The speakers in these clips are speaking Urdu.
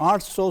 800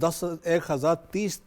1030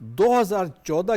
2014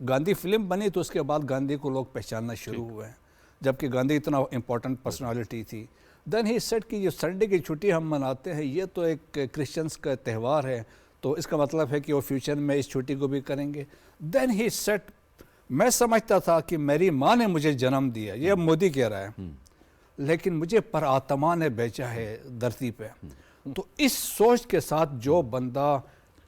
گاندھی فلم بنی تو اس کے بعد گاندھی کو لوگ پہچاننا شروع ہوئے ہیں، جبکہ گاندھی اتنا امپورٹنٹ پرسنالٹی تھی. دین ہی سیٹ کہ یہ سنڈے کی چھٹی ہم مناتے ہیں یہ تو ایک کرسچنس کا تہوار ہے، تو اس کا مطلب ہے کہ وہ فیوچر میں اس چھٹی کو بھی کریں گے. دین ہی سیٹ میں سمجھتا تھا کہ میری ماں نے مجھے جنم دیا، یہ اب مودی کہہ رہا ہے، لیکن مجھے پر آتما نے بیچا ہے دھرتی پہ. تو اس سوچ کے ساتھ جو بندہ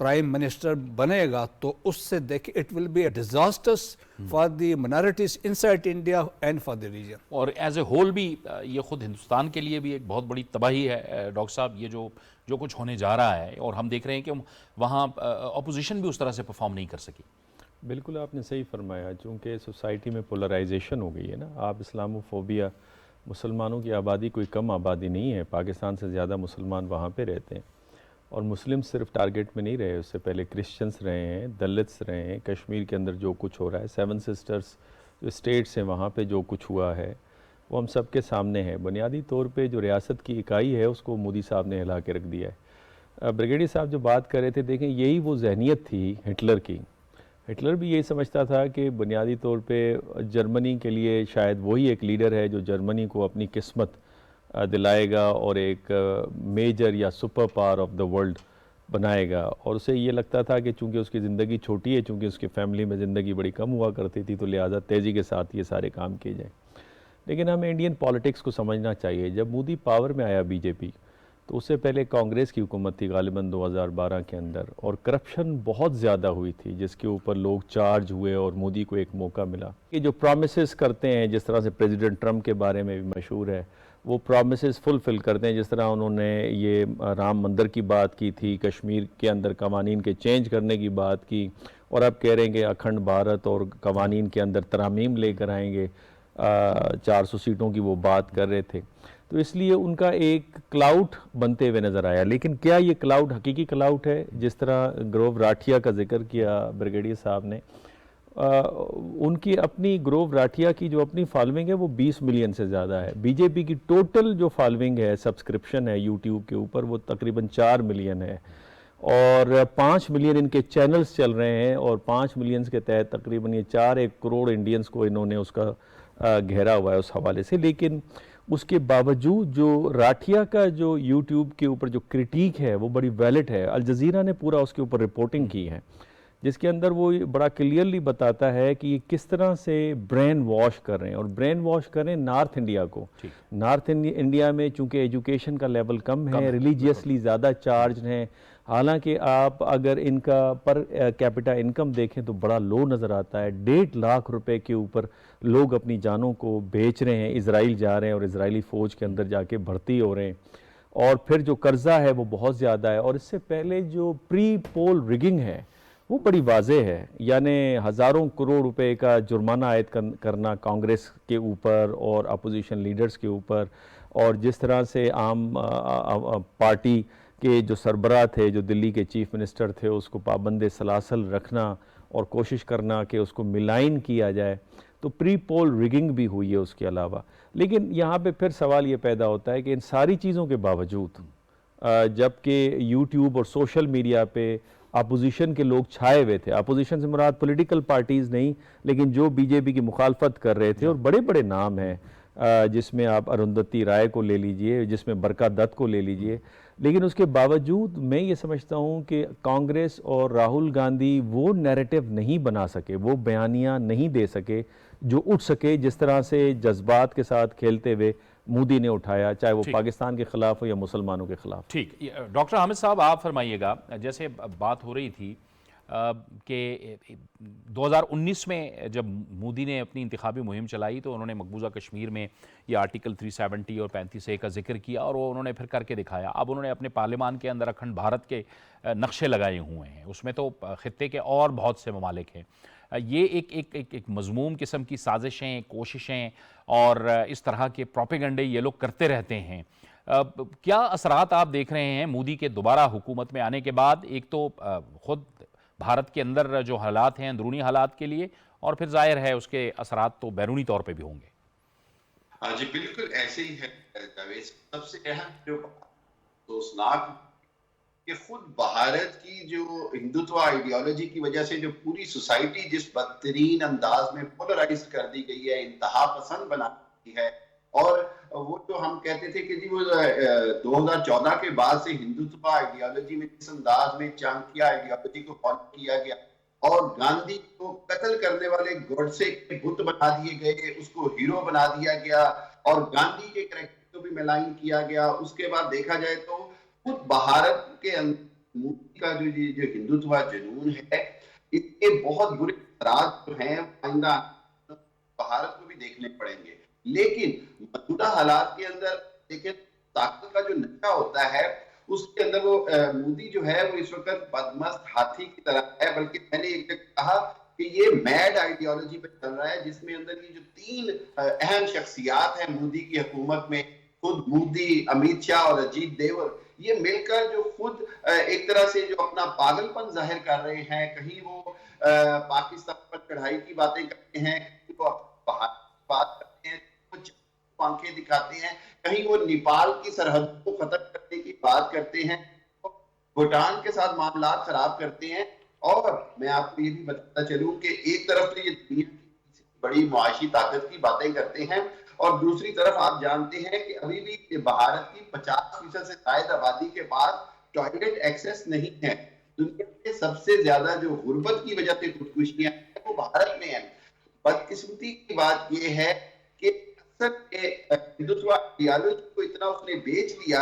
پرائم منسٹر بنے گا تو اس سے دیکھیں it will be a disastrous for the minorities inside India and for the region. اور ایز اے ہول بھی یہ خود ہندوستان کے لیے بھی ایک بہت بڑی تباہی ہے ڈاکٹر صاحب، یہ جو کچھ ہونے جا رہا ہے، اور ہم دیکھ رہے ہیں کہ وہاں اپوزیشن بھی اس طرح سے پرفارم نہیں کر سکی. بالکل آپ نے صحیح فرمایا، چونکہ سوسائٹی میں پولرائزیشن ہو گئی ہے نا. آپ اسلاموفوبیا، مسلمانوں کی آبادی کوئی کم آبادی نہیں ہے، پاکستان سے زیادہ مسلمان وہاں پہ رہتے ہیں، اور مسلم صرف ٹارگٹ میں نہیں رہے، اس سے پہلے کرسچنس رہے ہیں، دلتس رہے ہیں. کشمیر کے اندر جو کچھ ہو رہا ہے، 7 سسٹرز جو اسٹیٹس ہیں وہاں پہ جو کچھ ہوا ہے وہ ہم سب کے سامنے ہے. بنیادی طور پہ جو ریاست کی اکائی ہے اس کو مودی صاحب نے ہلا کے رکھ دیا ہے. بریگیڈیئر صاحب جو بات کر رہے تھے، دیکھیں یہی وہ ذہنیت تھی ہٹلر کی. ہٹلر بھی یہی سمجھتا تھا کہ بنیادی طور پہ جرمنی کے لیے شاید وہی ایک لیڈر ہے جو جرمنی کو اپنی قسمت دلائے گا اور ایک میجر یا super power of the world بنائے گا. اور اسے یہ لگتا تھا کہ چونکہ اس کی زندگی چھوٹی ہے، چونکہ اس کی فیملی میں زندگی بڑی کم ہوا کرتی تھی، تو لہٰذا تیزی کے ساتھ یہ سارے کام کیے جائیں. لیکن ہمیں انڈین پالیٹکس کو سمجھنا چاہیے. جب مودی پاور میں آیا بی جے پی، تو اس سے پہلے کانگریس کی حکومت تھی غالباً 2012 کے اندر، اور کرپشن بہت زیادہ ہوئی تھی جس کے اوپر لوگ چارج ہوئے اور مودی کو ایک موقع ملا. یہ جو پرومسز کرتے ہیں، جس طرح سے پریزیڈنٹ ٹرمپ کے بارے میں بھی مشہور ہے، وہ پرومسز فلفل کرتے ہیں. جس طرح انہوں نے یہ رام مندر کی بات کی تھی، کشمیر کے اندر قوانین کے چینج کرنے کی بات کی، اور اب کہہ رہے ہیں کہ اکھنڈ بھارت اور قوانین کے اندر ترامیم لے کر آئیں گے. 400 سیٹوں کی وہ بات کر رہے تھے. تو اس لیے ان کا ایک کلاؤٹ بنتے ہوئے نظر آیا. لیکن کیا یہ کلاؤٹ حقیقی کلاؤٹ ہے؟ جس طرح گروو راٹھیا کا ذکر کیا بریگیڈیئر صاحب نے، ان کی اپنی گروو راٹھیا کی جو اپنی فالوئنگ ہے وہ 20 ملین سے زیادہ ہے. بی جے پی کی ٹوٹل جو فالوئنگ ہے، سبسکرپشن ہے یوٹیوب کے اوپر، وہ تقریباً 4 ملین ہے، اور 5 ملین ان کے چینلز چل رہے ہیں، اور 5 ملینز کے تحت تقریباً یہ 4 کروڑ انڈینز کو انہوں نے اس کا گھیرا ہوا ہے اس حوالے سے. لیکن اس کے باوجود جو راٹھیا کا جو یوٹیوب کے اوپر جو کرٹیک ہے وہ بڑی ویلڈ ہے. الجزیرہ نے پورا اس کے اوپر رپورٹنگ کی ہے، جس کے اندر وہ بڑا کلیئرلی بتاتا ہے کہ یہ کس طرح سے برین واش کر رہے ہیں، اور برین واش کر رہے ہیں نارتھ انڈیا کو. نارتھ انڈیا میں چونکہ ایجوکیشن کا لیول کم ہے، ریلیجیسلی زیادہ چارج ہیں. حالانکہ آپ اگر ان کا پر کیپٹا انکم دیکھیں تو بڑا لو نظر آتا ہے. 1.5 لاکھ روپے کے اوپر لوگ اپنی جانوں کو بیچ رہے ہیں، اسرائیل جا رہے ہیں اور اسرائیلی فوج کے اندر جا کے بھرتی ہو رہے ہیں. اور پھر جو قرضہ ہے وہ بہت زیادہ ہے. اور اس سے پہلے جو پری پول ریگنگ ہے وہ بڑی واضح ہے، یعنی ہزاروں کروڑ روپے کا جرمانہ عائد کرنا کانگریس کے اوپر اور اپوزیشن لیڈرز کے اوپر، اور جس طرح سے عام پارٹی کے جو سربراہ تھے، جو دلی کے چیف منسٹر تھے، اس کو پابند سلاسل رکھنا اور کوشش کرنا کہ اس کو ملائن کیا جائے. تو پری پول ریگنگ بھی ہوئی ہے اس کے علاوہ. لیکن یہاں پہ پھر سوال یہ پیدا ہوتا ہے کہ ان ساری چیزوں کے باوجود جبکہ یوٹیوب اور سوشل میڈیا پہ اپوزیشن کے لوگ چھائے ہوئے تھے، اپوزیشن سے مراد پولیٹیکل پارٹیز نہیں، لیکن جو بی جے پی کی مخالفت کر رہے تھے، اور بڑے بڑے نام ہیں، جس میں آپ اروندھتی رائے کو لے لیجئے، جس میں برکا دت کو لے لیجئے. لیکن اس کے باوجود میں یہ سمجھتا ہوں کہ کانگریس اور راہل گاندھی وہ نیریٹو نہیں بنا سکے، وہ بیانیہ نہیں دے سکے جو اٹھ سکے جس طرح سے جذبات کے ساتھ کھیلتے ہوئے مودی نے اٹھایا، چاہے وہ پاکستان کے خلاف ہو یا مسلمانوں کے خلاف. ٹھیک، ڈاکٹر حامد صاحب آپ فرمائیے گا، جیسے بات ہو رہی تھی کہ 2019 میں جب مودی نے اپنی انتخابی مہم چلائی تو انہوں نے مقبوضہ کشمیر میں یہ آرٹیکل 370 اور 35A کا ذکر کیا، اور وہ انہوں نے پھر کر کے دکھایا. اب انہوں نے اپنے پارلیمان کے اندر اکھنڈ بھارت کے نقشے لگائے ہوئے ہیں، اس میں تو خطے کے اور بہت سے ممالک ہیں. یہ ایک مضموم قسم کی سازشیں، کوششیں اور اس طرح کے پروپیگنڈے یہ لوگ کرتے رہتے ہیں. کیا اثرات آپ دیکھ رہے ہیں مودی کے دوبارہ حکومت میں آنے کے بعد؟ ایک تو خود بھارت کے اندر جو حالات ہیں اندرونی حالات کے لیے، اور پھر ظاہر ہے اس کے اثرات تو بیرونی طور پہ بھی ہوں گے. جی بالکل ایسے ہی ہے جاوید. سب سے اہم جو افسوسناک کہ خود بھارت کی جو ہندوتو آئیڈیالوجی کی وجہ سے جو پوری سوسائٹی جس بدترین انداز میں پولرائز کر دی گئی ہے، انتہا پسند بنا دی ہے، اور وہ جو ہم کہتے تھے کہ جی وہ 2014 کے بعد سے ہندوتو آئیڈیالوجی میں جس انداز میں چانکیہ آئیڈیالوجی کو فالو کیا گیا اور گاندھی کو قتل کرنے والے گوڈسے کے بت بنا دیے گئے، اس کو ہیرو بنا دیا گیا اور گاندھی کے کریکٹر کو بھی ملائن کیا گیا، اس کے بعد دیکھا جائے تو خود بھارت کے اندر مودی کا جو ہندوتوا جنون ہے، اس کے بہت برے اثرات جو ہیں آئندہ بھارت کو بھی دیکھنے پڑیں گے۔ لیکن موجودہ حالات کے اندر دیکھیں طاقت کا جو نشہ ہوتا ہے اس کے اندر وہ مودی جو ہے وہ اس وقت بدمست ہاتھی کی طرح ہے، بلکہ میں نے ایک کہا کہ یہ میڈ آئیڈیالوجی پہ چل رہا ہے، جس میں اندر یہ جو 3 اہم شخصیات ہیں مودی کی حکومت میں، خود مودی، امیت شاہ اور اجیت دیور، یہ مل کر جو خود ایک طرح سے جو اپنا پاگل پن ظاہر کر رہے ہیں، کہیں وہ پاکستان پر چڑھائی کی باتیں کرتے ہیں، کہیں وہ بات کرتے ہیں، آنکھیں دکھاتے ہیں، کہیں وہ نیپال کی سرحد کو ختم کرنے کی بات کرتے ہیں، بھوٹان کے ساتھ معاملات خراب کرتے ہیں، اور میں آپ کو یہ بھی بتاتا چلوں کہ ایک طرف تو یہ دنیا کی بڑی معاشی طاقت کی باتیں کرتے ہیں، اور دوسری طرف آپ جانتے ہیں کہ ابھی بھی بھارت کی 50% سے زائد آبادی کے پاس ٹوائلٹ ایکسس نہیں ہے۔ دنیا میں سب سے زیادہ جو غربت کی وجہ سے خودکشیاں ہیں وہ بھارت میں ہیں۔ بدقسمتی کی بات یہ ہے کہ ہندوتوا آئیڈیالوجی کو اتنا اس نے بیچ لیا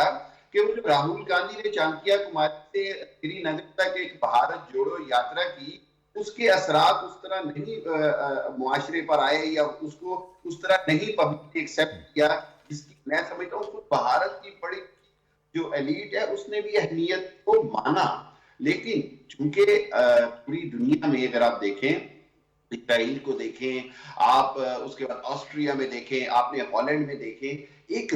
کہ وہ جو راہل گاندھی نے چانکیہ کماری سے سری نگر تک ایک بھارت جوڑو یاترا کی، اس کے اثرات اس طرح نہیں معاشرے پر آئے یا اس کو اس طرح نہیں پبلک نے ایکسپٹ کیا، جس کی میں سمجھتا ہوں بھارت کی بڑی جو ایلیٹ ہے اس نے بھی اہمیت کو مانا۔ لیکن چونکہ پوری دنیا میں اگر آپ دیکھیں، اسرائیل کو دیکھیں، آپ اس کے بعد آسٹریا میں دیکھیں، آپ نے ہالینڈ میں دیکھیں، ایک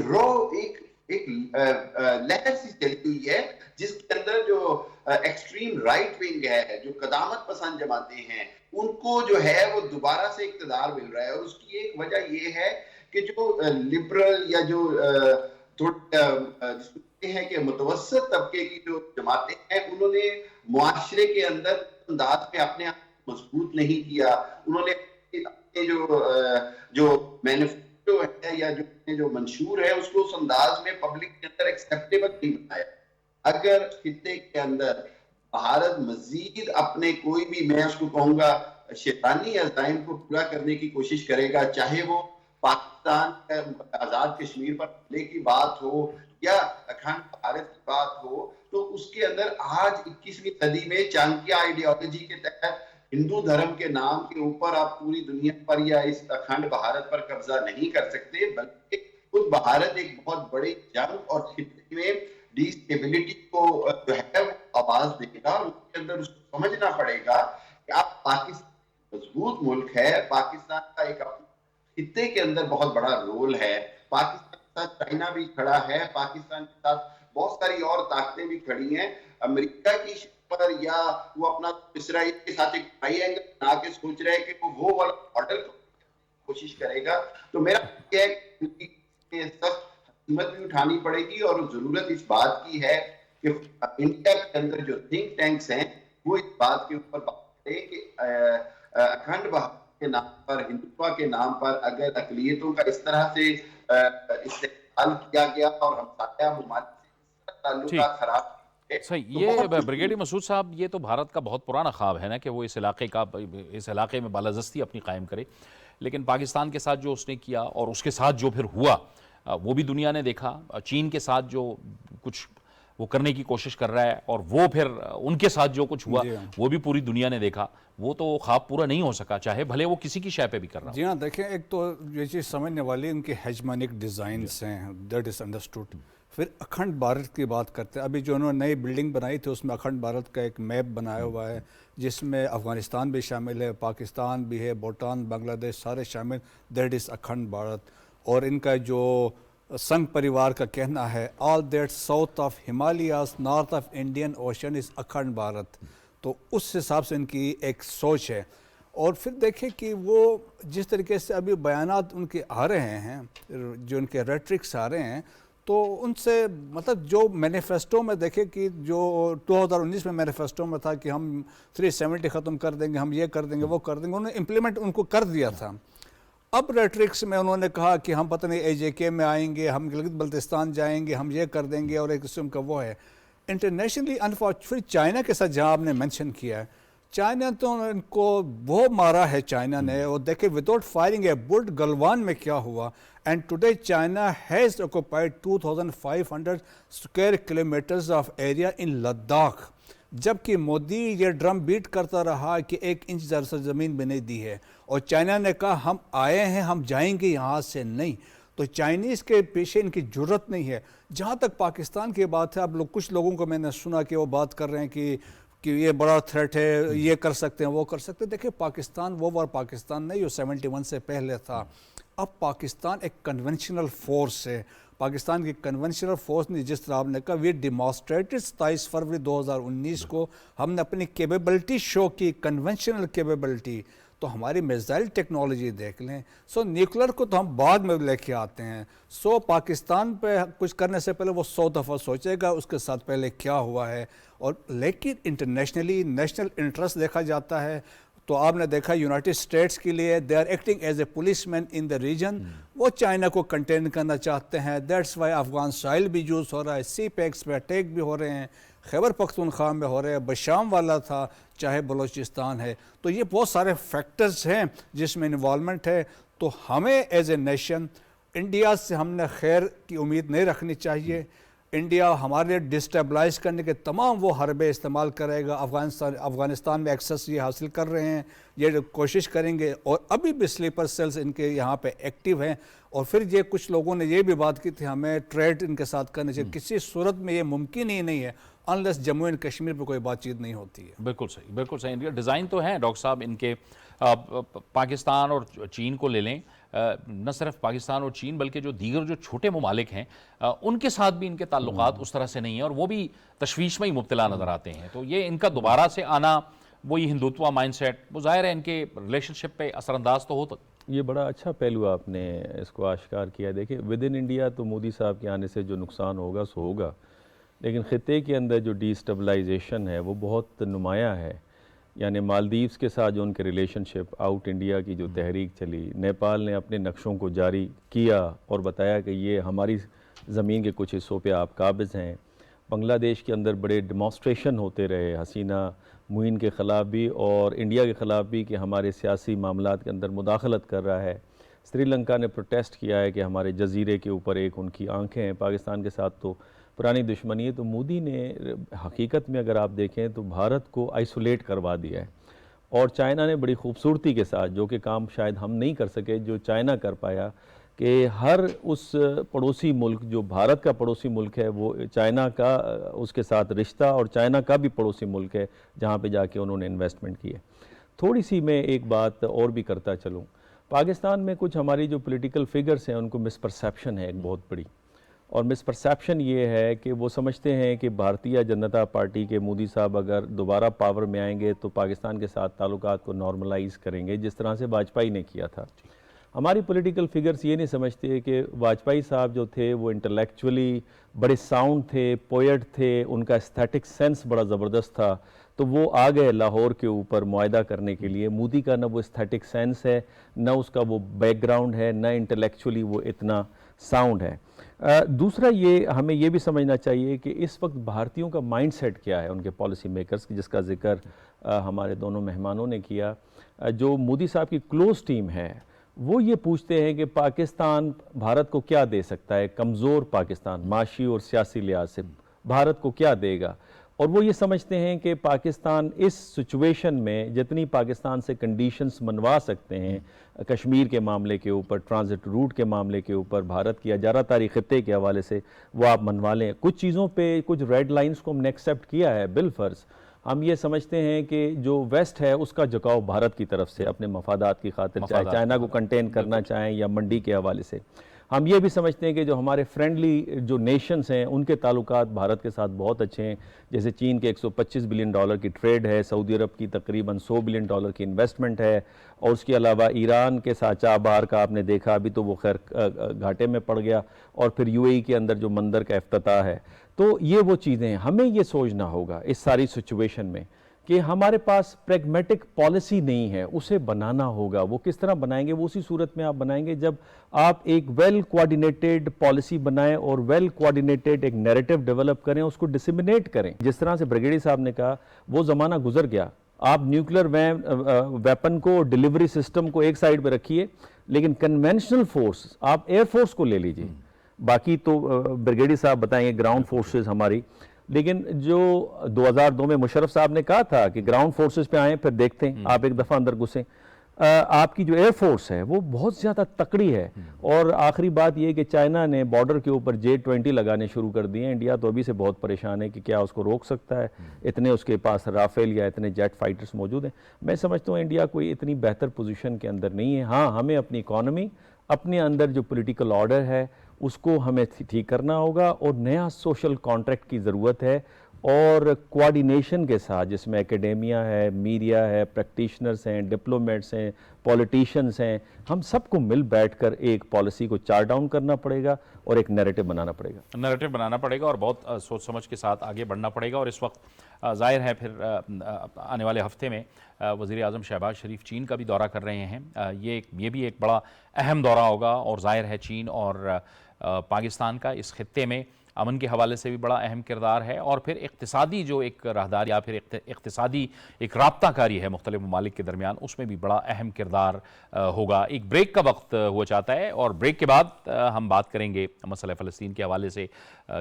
لہر سی چلی ہوئی ہے جس کے اندر جو ایکسٹریم رائٹ ونگ ہے، جو قدامت پسند جماعتیں ہیں، ان کو جو ہے وہ دوبارہ سے اقتدار مل رہا ہے، اور اس کی ایک وجہ یہ ہے کہ جو لبرل یا جو ہیں کہ متوسط طبقے کی جو جماعتیں ہیں، انہوں نے معاشرے کے اندر انداز میں اپنے آپ مضبوط نہیں کیا، انہوں نے جو مینیفیسٹو ہے یا جو منشور ہے اس کو اس انداز میں پبلک کے اندر ایکسپٹیبل نہیں بنایا۔ اگر خطے کے اندر بھارت مزید اپنے کوئی بھی، میں اس کو کہوں گا شیطانی عزائم کو پورا کرنے کی کوشش کرے گا، چاہے وہ پاکستان آزاد کشمیر پر حملے کی بات ہو یا اکھنڈ بھارت کی بات ہو، تو اس کے اندر آج 21ویں صدی میں چانکیہ آئیڈیالوجی کے تحت ہندو دھرم کے نام کے اوپر آپ پوری دنیا پر یا اس اکھنڈ بھارت پر قبضہ نہیں کر سکتے، بلکہ خود بھارت ایک بہت بڑے جنگ اور خطے میں ڈی اسٹیبلٹی کو جو ہے وہ آواز دے گا، اور اس کے اندر اس کو سمجھنا پڑے گا کہ آپ پاکستان مضبوط ملک ہے، پاکستان کا ایک خطے کے اندر بہت بڑا رول ہے، پاکستان کے ساتھ چائنا بھی کھڑا ہے، پاکستان کے ساتھ بہت ساری اور طاقتیں بھی کھڑی ہیں، امریکہ کی پر یا وہ اپنا اسرائیل کے ساتھ ایک ٹرائی اینگل بنا کے سوچ رہے ہیں کہ وہ والا ماڈل کوشش کرے گا۔ تو میرا یہ ہے کہ سخت قیمت بھی اٹھانی پڑے گی، اور ضرورت اس بات کی ہے کہ انڈیا کے اندر جو تھنک ٹینکس ہیں وہ اس بات کے اوپر بات کریں کہ اکھنڈ بھارت کے نام پر، ہندوتوا کے نام پر اگر اقلیتوں کا اس طرح سے استعمال کیا گیا اور ہمسایہ ممالک سے تعلقات خراب، صحیح۔ یہ بریگیڈیئر مسعود صاحب، یہ تو بھارت کا بہت پرانا خواب ہے نا کہ وہ اس علاقے میں بالادستی اپنی قائم کرے، لیکن پاکستان کے ساتھ جو اس نے کیا اور اس کے ساتھ جو پھر ہوا وہ بھی دنیا نے دیکھا، چین کے ساتھ جو کچھ وہ کرنے کی کوشش کر رہا ہے اور وہ پھر ان کے ساتھ جو کچھ ہوا وہ بھی پوری دنیا نے دیکھا، وہ تو خواب پورا نہیں ہو سکا، چاہے بھلے وہ کسی کی شے پہ بھی کر رہا ہو۔ جی ہاں، دیکھیں ایک تو یہ چیز سمجھنے والی ان کے ہیجمانک ڈیزائنس ہیں، دیٹ از انڈرسٹوڈ۔ پھر اکھنڈ بھارت کی بات کرتے ہیں، ابھی جو انہوں نے نئی بلڈنگ بنائی تھی اس میں اکھنڈ بھارت کا ایک میپ بنایا ہوا ہے، جس میں افغانستان بھی شامل ہے، پاکستان بھی ہے، بھوٹان، بنگلہ دیش سارے شامل، دیٹ از اکھنڈ بھارت۔ اور ان کا جو سنگھ پریوار کا کہنا ہے all that south of Himalayas north of Indian Ocean is Akhand Bharat, تو اس حساب سے ان کی ایک سوچ ہے۔ اور پھر دیکھیں کہ وہ جس طریقے سے ابھی بیانات ان کے آ رہے ہیں، جو ان کے ریٹرکس آ رہے ہیں، تو ان سے مطلب جو مینیفیسٹو میں دیکھے کہ جو 2019 میں مینیفیسٹو میں تھا کہ ہم 370 ختم کر دیں گے، ہم یہ کر دیں گے، وہ کر دیں گے، انہوں نے امپلیمنٹ ان کو کر دیا تھا. اب ریٹرکس میں انہوں نے کہا کہ ہم پتہ نہیں AJK میں آئیں گے، ہم گلگت بلتستان جائیں گے، ہم یہ کر دیں گے، اور ایک قسم کا وہ ہے انٹرنیشنلی پھر چائنا کے ساتھ جہاں آپ نے مینشن کیا ہے، چائنا تو ان کو وہ مارا ہے چائنا نے. اور دیکھیں without firing a but Galwan میں کیا ہوا. And today China has occupied 2500 square kilometres of area in Ladakh, جبکہ مودی یہ ڈرم بیٹ کرتا رہا کہ 1 انچ زمین بھی نہیں دی ہے. اور چائنا نے کہا ہم آئے ہیں، ہم جائیں گے یہاں سے نہیں. تو چائنیز کے پیچھے ان کی جرت نہیں ہے. جہاں تک پاکستان کی بات ہے، اب کچھ لوگوں کو میں نے سنا کہ وہ بات کر رہے ہیں کہ یہ بڑا تھریٹ ہے، یہ کر سکتے ہیں، وہ کر سکتے ہیں. دیکھیں پاکستان وہ وار پاکستان نہیں جو 71 سے پہلے تھا. اب پاکستان ایک کنونشنل فورس ہے. پاکستان کی کنونشنل فورس نے جس طرح آپ نے کہا وی ڈیمانسٹریٹڈ 27 فروری 2019 کو ہم نے اپنی کیپیبلٹی شو کی، کنونشنل کیپیبلٹی. تو ہماری میزائل ٹیکنالوجی دیکھ لیں. نیوکلر کو تو ہم بعد میں لے کے آتے ہیں. پاکستان پہ کچھ کرنے سے پہلے وہ 100 دفعہ سوچے گا اس کے ساتھ پہلے کیا ہوا ہے. اور لیکن انٹرنیشنلی نیشنل انٹرسٹ دیکھا جاتا ہے. تو آپ نے دیکھا یونائٹڈ اسٹیٹس کے لیے they are acting as a policeman in the region. وہ چائنا کو کنٹین کرنا چاہتے ہیں. دیٹس وائی افغان سائل بھی یوز ہو رہا ہے، سی پیکس پہ اٹیک بھی ہو رہے ہیں، خیبر پختونخوا میں ہو رہے ہیں، بشام والا تھا، چاہے بلوچستان ہے. تو یہ بہت سارے فیکٹرز ہیں جس میں انوالومنٹ ہے. تو ہمیں ایز اے نیشن انڈیا سے ہم نے خیر کی امید نہیں رکھنی چاہیے. انڈیا ہمارے ڈسٹیبلائز کرنے کے تمام وہ حربے استعمال کرے گا. افغانستان میں ایکسس یہ حاصل کر رہے ہیں، یہ کوشش کریں گے. اور ابھی بھی سلیپر سیلز ان کے یہاں پہ ایکٹیو ہیں. اور پھر یہ کچھ لوگوں نے یہ بھی بات کی تھی ہمیں ٹریڈ ان کے ساتھ کرنے چاہیے. کسی صورت میں یہ ممکن ہی نہیں ہے انلیس جموں اینڈ کشمیر پہ کوئی بات چیت نہیں ہوتی ہے. بالکل صحیح، بالکل صحیح. ڈیزائن تو ہیں ڈاکٹر صاحب ان کے. پاکستان اور چین کو لے لیں، نہ صرف پاکستان اور چین بلکہ جو دیگر جو چھوٹے ممالک ہیں ان کے ساتھ بھی ان کے تعلقات اس طرح سے نہیں ہیں، اور وہ بھی تشویش میں ہی مبتلا نظر آتے ہیں. تو یہ ان کا دوبارہ سے آنا، وہی ہندوتوا مائنڈ سیٹ، وہ ظاہر ہے ان کے ریلیشن شپ پہ اثر انداز تو ہوتا. یہ بڑا اچھا پہلو آپ نے اس کو آشکار کیا. دیکھیں ود ان انڈیا تو مودی صاحب کے آنے سے جو نقصان ہوگا سو ہوگا، لیکن خطے کے اندر جو ڈی اسٹیبلائزیشن ہے وہ بہت نمایاں ہے. یعنی مالدیوز کے ساتھ جو ان کے ریلیشن شپ، آؤٹ انڈیا کی جو تحریک چلی، نیپال نے اپنے نقشوں کو جاری کیا اور بتایا کہ یہ ہماری زمین کے کچھ حصوں پہ آپ قابض ہیں. بنگلہ دیش کے اندر بڑے ڈیمانسٹریشن ہوتے رہے حسینہ معین کے خلاف بھی اور انڈیا کے خلاف بھی کہ ہمارے سیاسی معاملات کے اندر مداخلت کر رہا ہے. سری لنکا نے پروٹیسٹ کیا ہے کہ ہمارے جزیرے کے اوپر ایک ان کی آنکھیں ہیں. پاکستان کے ساتھ تو پرانی دشمنی ہے. تو مودی نے حقیقت میں اگر آپ دیکھیں تو بھارت کو آئسولیٹ کروا دیا ہے. اور چائنا نے بڑی خوبصورتی کے ساتھ، جو کہ کام شاید ہم نہیں کر سکے جو چائنا کر پایا، کہ ہر اس پڑوسی ملک جو بھارت کا پڑوسی ملک ہے وہ چائنا کا اس کے ساتھ رشتہ، اور چائنا کا بھی پڑوسی ملک ہے جہاں پہ جا کے انہوں نے انویسٹمنٹ کی ہے. تھوڑی سی میں ایک بات اور بھی کرتا چلوں. پاکستان میں کچھ ہماری جو پولیٹیکل فگرز ہیں ان کو مس پرسیپشن ہے ایک بہت بڑی. اور مس پرسیپشن یہ ہے کہ وہ سمجھتے ہیں کہ بھارتیہ جنتا پارٹی کے مودی صاحب اگر دوبارہ پاور میں آئیں گے تو پاکستان کے ساتھ تعلقات کو نارملائز کریں گے، جس طرح سے واجپئی نے کیا تھا. ہماری پولیٹیکل فگرز یہ نہیں سمجھتے کہ واجپئی صاحب جو تھے وہ انٹلیکچولی بڑے ساؤنڈ تھے، پوئٹ تھے، ان کا ایستھیٹک سینس بڑا زبردست تھا. تو وہ آ گئے لاہور کے اوپر معاہدہ کرنے کے لیے. مودی کا نہ وہ ایستھیٹک سینس ہے، نہ اس کا وہ بیک گراؤنڈ ہے، نہ انٹلیکچولی وہ اتنا ساؤنڈ ہے. دوسرا یہ ہمیں یہ بھی سمجھنا چاہیے کہ اس وقت بھارتیوں کا مائنڈ سیٹ کیا ہے، ان کے پالیسی میکرز کی، جس کا ذکر ہمارے دونوں مہمانوں نے کیا. جو مودی صاحب کی کلوز ٹیم ہے وہ یہ پوچھتے ہیں کہ پاکستان بھارت کو کیا دے سکتا ہے. کمزور پاکستان معاشی اور سیاسی لحاظ سے بھارت کو کیا دے گا. اور وہ یہ سمجھتے ہیں کہ پاکستان اس سچویشن میں جتنی پاکستان سے کنڈیشنز منوا سکتے ہیں کشمیر کے معاملے کے اوپر، ٹرانزٹ روٹ کے معاملے کے اوپر، بھارت کی اجارہ داری خطے کے حوالے سے، وہ آپ منوا لیں. کچھ چیزوں پہ کچھ ریڈ لائنز کو ہم نے ایکسیپٹ کیا ہے بالفرض. ہم یہ سمجھتے ہیں کہ جو ویسٹ ہے اس کا جھکاؤ بھارت کی طرف سے اپنے مفادات کی خاطر، چاہے چائنا کو کنٹین کرنا چاہیں یا منڈی کے حوالے سے. ہم یہ بھی سمجھتے ہیں کہ جو ہمارے فرینڈلی جو نیشنز ہیں ان کے تعلقات بھارت کے ساتھ بہت اچھے ہیں، جیسے چین کے $125 بلین کی ٹریڈ ہے، سعودی عرب کی تقریباً $100 بلین کی انویسٹمنٹ ہے، اور اس کے علاوہ ایران کے ساتھ چاہ بہار کا آپ نے دیکھا، ابھی تو وہ خیر گھاٹے میں پڑ گیا، اور پھر UAE کے اندر جو مندر کا افتتاح ہے. تو یہ وہ چیزیں ہیں. ہمیں یہ سوچنا ہوگا اس ساری سچویشن میں کہ ہمارے پاس پریگمیٹک پالیسی نہیں ہے، اسے بنانا ہوگا. وہ کس طرح بنائیں گے؟ وہ اسی صورت میں آپ بنائیں گے جب آپ ایک ویل کوآرڈینیٹڈ پالیسی بنائیں اور ویل کوآرڈینیٹڈ ایک نیریٹو ڈیولپ کریں، اس کو ڈسیمنیٹ کریں. جس طرح سے بریگیڈی صاحب نے کہا وہ زمانہ گزر گیا. آپ نیوکلیر ویپن کو، ڈیلیوری سسٹم کو ایک سائڈ پہ رکھیے، لیکن کنونشنل فورس آپ ایئر فورس کو لے لیجئے. باقی تو بریگیڈی صاحب بتائیں گے گراؤنڈ فورسز ہماری. لیکن جو 2002 میں مشرف صاحب نے کہا تھا کہ گراؤنڈ فورسز پہ آئیں پھر دیکھتے ہیں، آپ ایک دفعہ اندر گھسیں. آپ کی جو ایئر فورس ہے وہ بہت زیادہ تکڑی ہے. اور آخری بات یہ کہ چائنا نے بارڈر کے اوپر J-20 لگانے شروع کر دیے ہیں. انڈیا تو ابھی سے بہت پریشان ہے کہ کیا اس کو روک سکتا ہے، اتنے اس کے پاس رافیل یا اتنے جیٹ فائٹرز موجود ہیں. میں سمجھتا ہوں انڈیا کوئی اتنی بہتر پوزیشن کے اندر نہیں ہے. ہاں، ہمیں اپنی اکانومی، اپنے اندر جو پولیٹیکل آرڈر ہے اس کو ہمیں ٹھیک کرنا ہوگا، اور نیا سوشل کانٹریکٹ کی ضرورت ہے، اور کوآرڈینیشن کے ساتھ جس میں اکیڈیمیا ہے، میڈیا ہے، پریکٹیشنرز ہیں، ڈپلومیٹس ہیں، پولیٹیشنز ہیں. ہم سب کو مل بیٹھ کر ایک پالیسی کو چارٹ ڈاؤن کرنا پڑے گا اور ایک نیریٹو بنانا پڑے گا. نیریٹو بنانا پڑے گا اور بہت سوچ سمجھ کے ساتھ آگے بڑھنا پڑے گا. اور اس وقت ظاہر ہے پھر آنے والے ہفتے میں وزیر اعظم شہباز شریف چین کا بھی دورہ کر رہے ہیں. یہ بھی ایک بڑا اہم دورہ ہوگا، اور ظاہر ہے چین اور پاکستان کا اس خطے میں امن کے حوالے سے بھی بڑا اہم کردار ہے، اور پھر اقتصادی جو ایک راہداری یا پھر اقتصادی ایک رابطہ کاری ہے مختلف ممالک کے درمیان، اس میں بھی بڑا اہم کردار ہوگا. ایک بریک کا وقت ہوا چاہتا ہے، اور بریک کے بعد ہم بات کریں گے مسئلہ فلسطین کے حوالے سے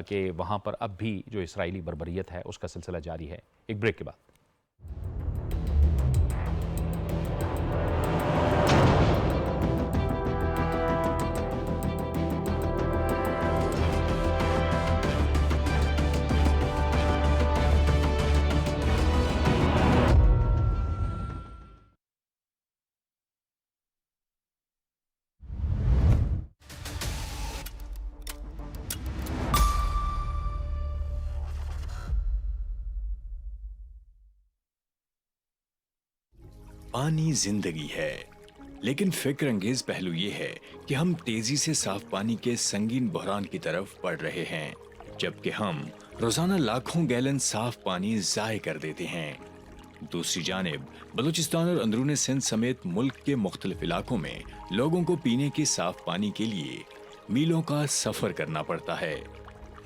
کہ وہاں پر اب بھی جو اسرائیلی بربریت ہے اس کا سلسلہ جاری ہے. ایک بریک کے بعد. پانی زندگی ہے، لیکن فکر انگیز پہلو یہ ہے کہ ہم تیزی سے صاف پانی کے سنگین بحران کی طرف بڑھ رہے ہیں، جبکہ ہم روزانہ لاکھوں گیلن صاف پانی ضائع کر دیتے ہیں. دوسری جانب بلوچستان اور اندرون سندھ سمیت ملک کے مختلف علاقوں میں لوگوں کو پینے کے صاف پانی کے لیے میلوں کا سفر کرنا پڑتا ہے.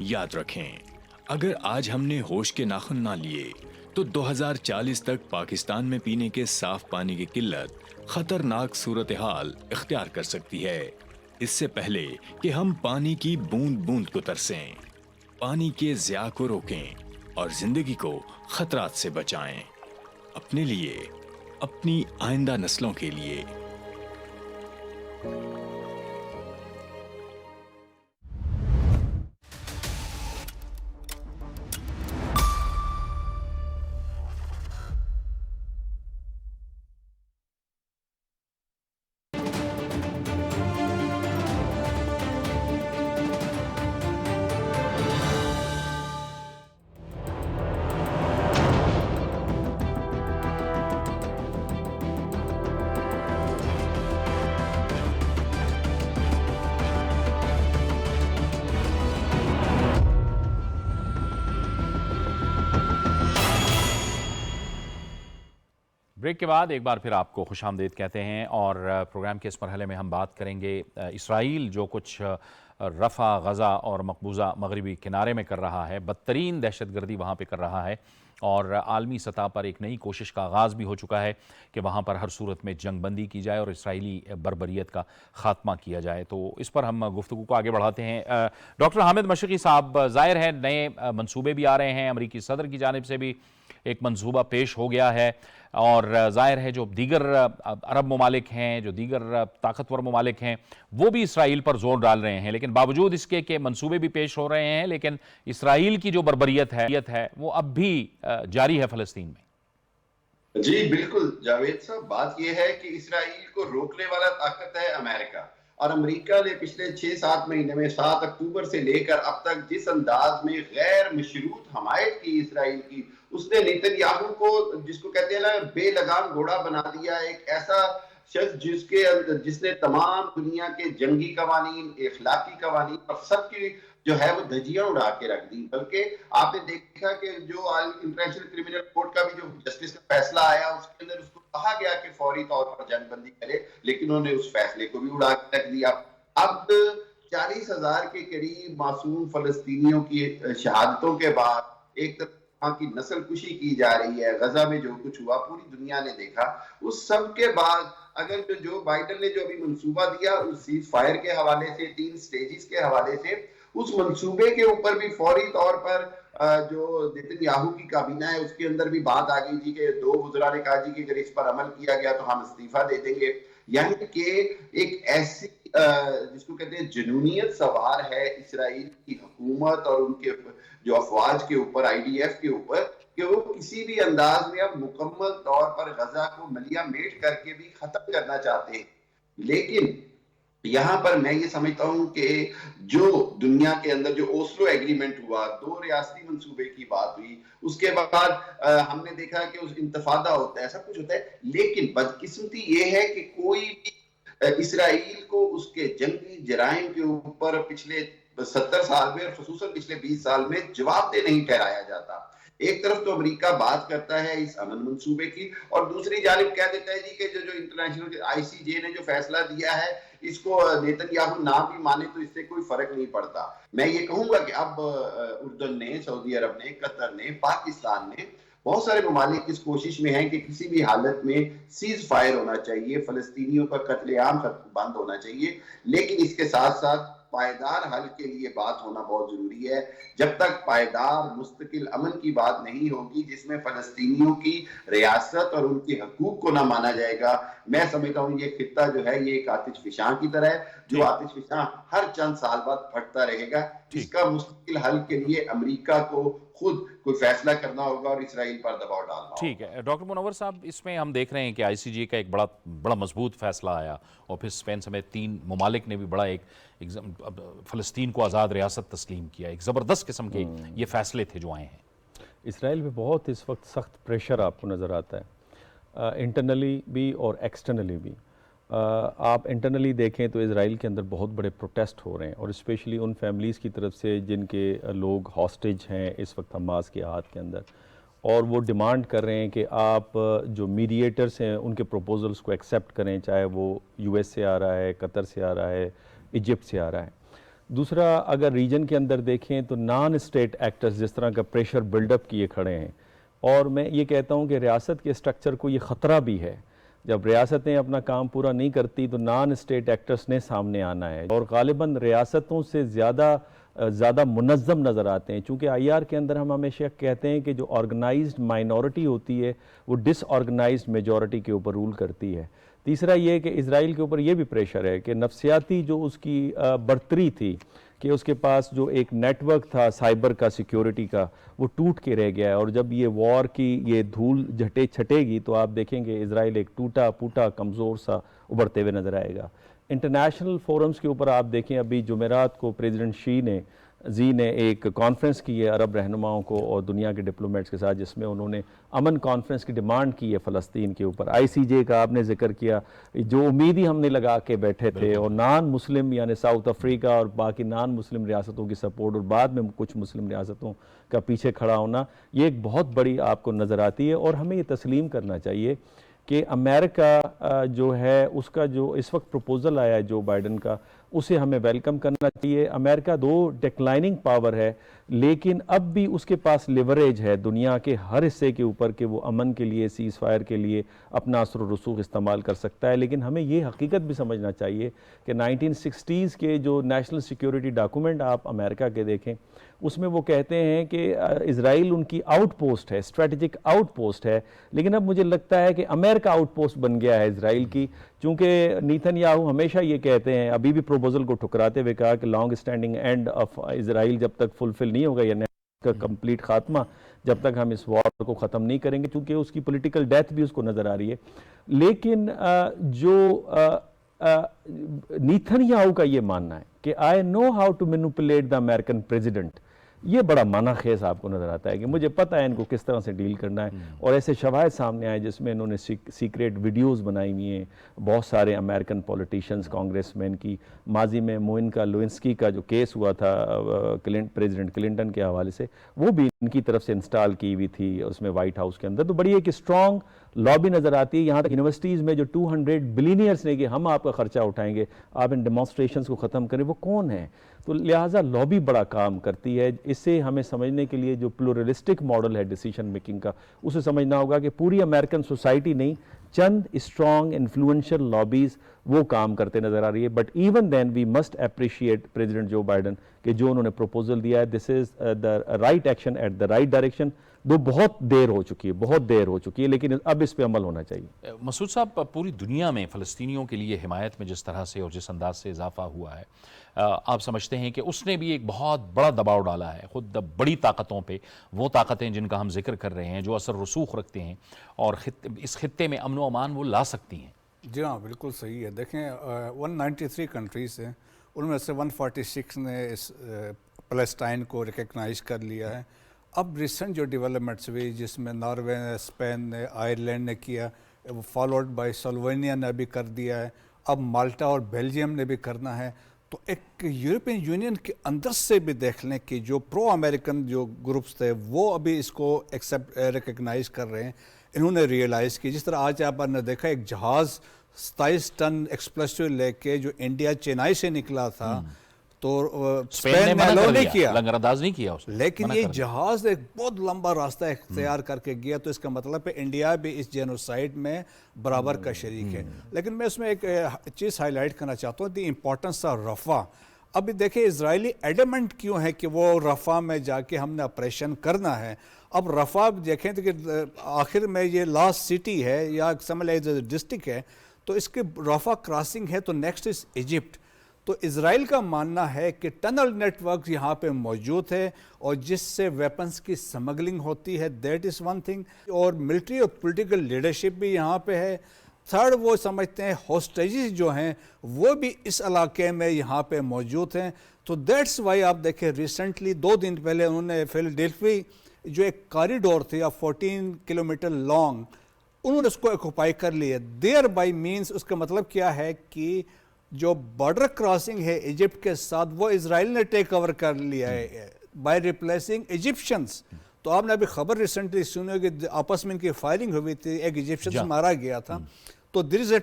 یاد رکھیں، اگر آج ہم نے ہوش کے ناخن نہ لیے تو 2040 تک پاکستان میں پینے کے صاف پانی کی قلت خطرناک صورتحال اختیار کر سکتی ہے. اس سے پہلے کہ ہم پانی کی بوند بوند کو ترسیں، پانی کے ضیاع کو روکیں اور زندگی کو خطرات سے بچائیں، اپنے لیے، اپنی آئندہ نسلوں کے لیے. بریک کے بعد ایک بار پھر آپ کو خوش آمدید کہتے ہیں، اور پروگرام کے اس مرحلے میں ہم بات کریں گے اسرائیل جو کچھ رفح، غزہ اور مقبوضہ مغربی کنارے میں کر رہا ہے، بدترین دہشت گردی وہاں پہ کر رہا ہے، اور عالمی سطح پر ایک نئی کوشش کا آغاز بھی ہو چکا ہے کہ وہاں پر ہر صورت میں جنگ بندی کی جائے اور اسرائیلی بربریت کا خاتمہ کیا جائے. تو اس پر ہم گفتگو کو آگے بڑھاتے ہیں. ڈاکٹر حامد مشرقی صاحب، ظاہر ہے نئے منصوبے بھی آ رہے ہیں، امریکی صدر کی جانب سے بھی ایک منصوبہ پیش ہو گیا ہے، اور ظاہر ہے جو دیگر عرب ممالک ہیں، جو دیگر طاقتور ممالک ہیں، وہ بھی اسرائیل پر زور ڈال رہے ہیں. لیکن باوجود اس کے کہ منصوبے بھی پیش ہو رہے ہیں، لیکن اسرائیل کی جو بربریت ہے وہ اب بھی جاری ہے فلسطین میں. جی بالکل جاوید صاحب، بات یہ ہے کہ اسرائیل کو روکنے والا طاقت ہے امریکہ، اور امریکہ نے پچھلے 6-7 مہینے میں 7 اکتوبر سے لے کر اب تک جس انداز میں غیر مشروط حمایت کی اسرائیل کی، اس نے نیتن یاہو کو، جس کو کہتے ہیں نا بے لگام گھوڑا بنا دیا، ایک ایسا شخص جس نے تمام دنیا کے جنگی قوانین، اخلاقی قوانین اور سب کی جو ہے وہ دھجیاں اڑا کے رکھ دی۔ بلکہ آپ نے دیکھا کہ جو انٹرنیشنل کرمنل کورٹ کا بھی جو جسٹس کا فیصلہ آیا، اس کے اندر اس کو کہا گیا کہ فوری طور پر جنگ بندی کرے، لیکن انہوں نے اس فیصلے کو بھی اڑا کے رکھ دیا۔ اب 40,000 کے قریب معصوم فلسطینیوں کی شہادتوں کے بعد ایک طرف وہاں کی نسل کشی کی جا رہی ہے، غزہ میں جو کچھ ہوا پوری دنیا نے دیکھا، اس سب کے بعد اگر جو بائیڈن نے جو ابھی منصوبہ دیا اس سیز فائر کے حوالے سے، 3 سٹیجز کے حوالے سے، اس منصوبے کے اوپر بھی فوری طور پر جو نیتن یاہو کی کابینہ ہے اس کے اندر بھی بات آ گئی تھی کہ 2 وزراء نے کہا جی کہ اگر اس پر عمل کیا گیا تو ہم استعفیٰ دے دیں گے۔ یعنی کہ ایک ایسی جس کو کہتے ہیں جنونیت سوار ہے اسرائیل کی حکومت اور ان کے جو افواج کے اوپر، IDF کے اوپر، کہ وہ کسی بھی انداز میں اب مکمل طور پر غزہ کو ملیا میٹ کر کے بھی ختم کرنا چاہتے ہیں۔ لیکن یہاں پر میں یہ سمجھتا ہوں کہ جو دنیا کے اندر جو اوسلو ایگریمنٹ ہوا، 2 ریاستی منصوبے کی بات ہوئی، اس کے بعد ہم نے دیکھا کہ اس انتفاضہ ہوتا ہے، سب کچھ ہوتا ہے، لیکن بدقسمتی یہ ہے کہ کوئی بھی اسرائیل کو اس کے جنگی جرائم کے اوپر پچھلے 70 سال میں اور خصوصاً پچھلے 20 سال میں جواب دہ نہیں ٹھہرایا جاتا۔ ایک طرف تو امریکہ بات کرتا ہے اس امن منصوبے کی، اور دوسری جانب کہہ دیتا ہے جی کہ جو انٹرنیشنل ICJ نے جو فیصلہ دیا ہے اس کو نیتن یاہو نہ بھی مانے تو اس سے کوئی فرق نہیں پڑتا۔ میں یہ کہوں گا کہ اب اردن نے، سعودی عرب نے، قطر نے، پاکستان نے، بہت سارے ممالک اس کوشش میں ہیں کہ کسی بھی حالت میں سیز فائر ہونا چاہیے، فلسطینیوں کا قتل عام بند ہونا چاہیے، لیکن اس کے ساتھ ساتھ پائیدار حل کے لیے بات ہونا بہت ضروری ہے۔ جب تک پائیدار مستقل امن کی بات نہیں ہوگی جس میں فلسطینیوں کی ریاست اور ان کے حقوق کو نہ مانا جائے گا، میں سمجھتا ہوں یہ خطہ جو ہے یہ ایک آتش فشاں کی طرح ہے، جو آتش فشاں ہر چند سال بعد پھٹتا رہے گا۔ اس کا مستقل حل کے لیے امریکہ کو خود کوئی فیصلہ کرنا ہوگا اور اسرائیل پر دباؤ ڈالنا ہوگا۔ ٹھیک ہے ڈاکٹر منور صاحب، اس میں ہم دیکھ رہے ہیں کہ ICJ کا ایک بڑا مضبوط فیصلہ آیا، اور پھر اسپین سمیت 3 ممالک نے بھی بڑا ایک فلسطین کو آزاد ریاست تسلیم کیا۔ ایک زبردست قسم کے یہ فیصلے تھے جو آئے ہیں۔ اسرائیل میں بہت اس وقت سخت پریشر آپ کو نظر آتا ہے، انٹرنلی بھی اور ایکسٹرنلی بھی۔ آپ انٹرنلی دیکھیں تو اسرائیل کے اندر بہت بڑے پروٹیسٹ ہو رہے ہیں، اور اسپیشلی ان فیملیز کی طرف سے جن کے لوگ ہاسٹیج ہیں اس وقت حماس کے ہاتھ کے اندر، اور وہ ڈیمانڈ کر رہے ہیں کہ آپ جو میڈیٹرز ہیں ان کے پروپوزلز کو ایکسیپٹ کریں، چاہے وہ US سے آ رہا ہے، قطر سے آ رہا ہے، ایجپٹ سے آ رہا ہے۔ دوسرا، اگر ریجن کے اندر دیکھیں تو نان اسٹیٹ ایکٹرز جس طرح کا پریشر بلڈ اپ کیے کھڑے ہیں، اور میں یہ کہتا ہوں کہ ریاست کے اسٹرکچر کو یہ خطرہ بھی ہے۔ جب ریاستیں اپنا کام پورا نہیں کرتی تو نان اسٹیٹ ایکٹرز نے سامنے آنا ہے، اور غالباً ریاستوں سے زیادہ منظم نظر آتے ہیں، چونکہ IR کے اندر ہم ہمیشہ کہتے ہیں کہ جو آرگنائزڈ مائنورٹی ہوتی ہے وہ ڈس آرگنائزڈ میجورٹی کے اوپر رول کرتی ہے۔ تیسرا یہ کہ اسرائیل کے اوپر یہ بھی پریشر ہے کہ نفسیاتی جو اس کی برتری تھی کہ اس کے پاس جو ایک نیٹ ورک تھا سائبر کا، سیکیورٹی کا، وہ ٹوٹ کے رہ گیا ہے، اور جب یہ وار کی یہ دھول چھٹے گی تو آپ دیکھیں گے اسرائیل ایک ٹوٹا پھوٹا کمزور سا ابھرتے ہوئے نظر آئے گا۔ انٹرنیشنل فورمز کے اوپر آپ دیکھیں، ابھی جمعرات کو پریزیڈنٹ زی نے ایک کانفرنس کی ہے عرب رہنماؤں کو اور دنیا کے ڈپلومیٹس کے ساتھ، جس میں انہوں نے امن کانفرنس کی ڈیمانڈ کی ہے فلسطین کے اوپر۔ ICJ کا آپ نے ذکر کیا، جو امید ہی ہم نے لگا کے بیٹھے تھے، اور نان مسلم یعنی ساؤتھ افریقہ اور باقی نان مسلم ریاستوں کی سپورٹ، اور بعد میں کچھ مسلم ریاستوں کا پیچھے کھڑا ہونا، یہ ایک بہت بڑی آپ کو نظر آتی ہے۔ اور ہمیں یہ تسلیم کرنا چاہیے کہ امریکہ جو ہے اس کا جو اس وقت پروپوزل آیا ہے جو بائیڈن کا، اسے ہمیں ویلکم کرنا چاہیے۔ امریکہ ڈکلائننگ پاور ہے، لیکن اب بھی اس کے پاس لیوریج ہے دنیا کے ہر حصے کے اوپر کہ وہ امن کے لیے، سیز فائر کے لیے اپنا اثر و رسوخ استعمال کر سکتا ہے۔ لیکن ہمیں یہ حقیقت بھی سمجھنا چاہیے کہ 1960s کے جو نیشنل سیکیورٹی ڈاکومنٹ آپ امریکہ کے دیکھیں، اس میں وہ کہتے ہیں کہ اسرائیل ان کی آؤٹ پوسٹ ہے، اسٹریٹجک آؤٹ پوسٹ ہے، لیکن اب مجھے لگتا ہے کہ امریکہ آؤٹ پوسٹ بن گیا ہے اسرائیل کی، چونکہ نیتن یاہو ہمیشہ یہ کہتے ہیں، ابھی بھی پروپوزل کو ٹھکراتے ہوئے کہا کہ long standing and of Israel جب تک فلفل نہیں ہوگا، یعنی کا کمپلیٹ خاتمہ جب تک ہم اس وار کو ختم نہیں کریں گے، چونکہ اس کی پولیٹیکل ڈیتھ بھی اس کو نظر آ رہی ہے۔ لیکن جو نیتن کا یہ ماننا ہے کہ I know how to manipulate the American president, یہ بڑا معنی خیز آپ کو نظر آتا ہے کہ مجھے پتہ ہے ان کو کس طرح سے ڈیل کرنا ہے. اور ایسے شواہد سامنے آئے جس میں انہوں نے سیکریٹ ویڈیوز بنائی ہوئی ہیں بہت سارے امریکن پولیٹیشینز، کانگریس مین کی. ماضی میں مونیکا لیوینسکی کا جو کیس ہوا تھا پریزیڈنٹ کلنٹن کے حوالے سے، وہ بھی ان کی طرف سے انسٹال کی ہوئی تھی اس میں وائٹ ہاؤس کے اندر. تو بڑی ایک اسٹرانگ لابی نظر آتی ہے. یہاں تک یونیورسٹیز میں جو 200 بلینئرز نے کہ ہم آپ کا خرچہ اٹھائیں گے، آپ ان ڈیمانسٹریشنز کو ختم کریں، وہ کون ہیں؟ تو لہٰذا لابی بڑا کام کرتی ہے. اس سے ہمیں سمجھنے کے لیے جو پلورلسٹک ماڈل ہے ڈیسیشن میکنگ کا، اسے سمجھنا ہوگا کہ پوری امریکن سوسائٹی نہیں، چند اسٹرانگ انفلوئنشل لابیز وہ کام کرتے نظر آ رہی ہے. But even then we must appreciate President Joe Biden کہ جو انہوں نے پروپوزل دیا ہے، this is the right action at the right direction. بہت دیر ہو چکی ہے لیکن اب اس پہ عمل ہونا چاہیے. مسعود صاحب، پوری دنیا میں فلسطینیوں کے لیے حمایت میں جس طرح سے اور جس انداز سے اضافہ ہوا ہے، آپ سمجھتے ہیں کہ اس نے بھی ایک بہت بڑا دباؤ ڈالا ہے خود بڑی طاقتوں پہ، وہ طاقتیں جن کا ہم ذکر کر رہے ہیں جو اثر رسوخ رکھتے ہیں اور اس خطے میں امن و امان وہ لا سکتی ہیں؟ جی ہاں، بالکل صحیح ہے. دیکھیں 193 کنٹریز ہیں، ان میں سے 146 نے اس فلسطین کو ریکگنائز کر لیا ہے. اب ریسنٹ جو ڈیولپمنٹس ہوئی جس میں ناروے نے، اسپین نے، آئرلینڈ نے کیا، فالوڈ بائی سلوینیا نے بھی کر دیا ہے، اب مالٹا اور بیلجیم نے بھی کرنا ہے. تو ایک یورپین یونین کے اندر سے بھی دیکھ لیں کہ جو پرو امریکن جو گروپس تھے وہ ابھی اس کو ریکگنائز کر رہے ہیں. انہوں نے ریئلائز کی، جس طرح آج آپ نے دیکھا ایک جہاز 27 ٹن ایکسپلوسیو لے کے جو انڈیا چینائی سے نکلا تھا تو اسپین نے الاؤ نہیں کیا، لنگر انداز نہیں کیا اس نے، لیکن یہ جہاز ایک بہت لمبا راستہ اختیار کر کے گیا. تو اس کا مطلب ہے انڈیا بھی اس جینوسائیڈ میں برابر کا شریک ہے. لیکن میں اس میں ایک چیز ہائی لائٹ کرنا چاہتا ہوں، دی امپورٹنس آف رفح. ابھی دیکھیں اسرائیلی ایڈمنٹ کیوں ہے کہ وہ رفح میں جا کے ہم نے آپریشن کرنا ہے. اب رفح دیکھیں کہ آخر میں یہ لاسٹ سٹی ہے یا سمجھ لیجیے ڈسٹرکٹ ہے، تو اس کے رفح کراسنگ ہے، تو نیکسٹ از ایجپٹ. تو اسرائیل کا ماننا ہے کہ ٹنل نیٹ ورک یہاں پہ موجود ہے اور جس سے ویپنز کی سمگلنگ ہوتی ہے، دیٹ از ون تھنگ. اور ملٹری اور پولیٹیکل لیڈرشپ بھی یہاں پہ ہے. تھرڈ، وہ سمجھتے ہیں ہوسٹیجز جو ہیں وہ بھی اس علاقے میں یہاں پہ موجود ہیں. تو دیٹس وائی آپ دیکھیں ریسنٹلی 2 دن پہلے انہوں نے فیلڈیلفی جو ایک کاریڈور تھی 14 کلومیٹر لانگ، انہوں نے اس کو اکوپائی کر لیا. دیئر بائی مینس اس کا مطلب کیا ہے کہ جو بارڈر کراسنگ ہے ایجپٹ کے ساتھ وہ اسرائیل نے ٹیک اوور کر لیا ہے بائی ریپلیسنگ ایجپشنز. تو آپ نے ابھی خبر ریسنٹلی سنی ہوگی کہ آپس میں ان کی فائرنگ ہوئی تھی، ایک ایجپشن مارا گیا تھا. تو there is a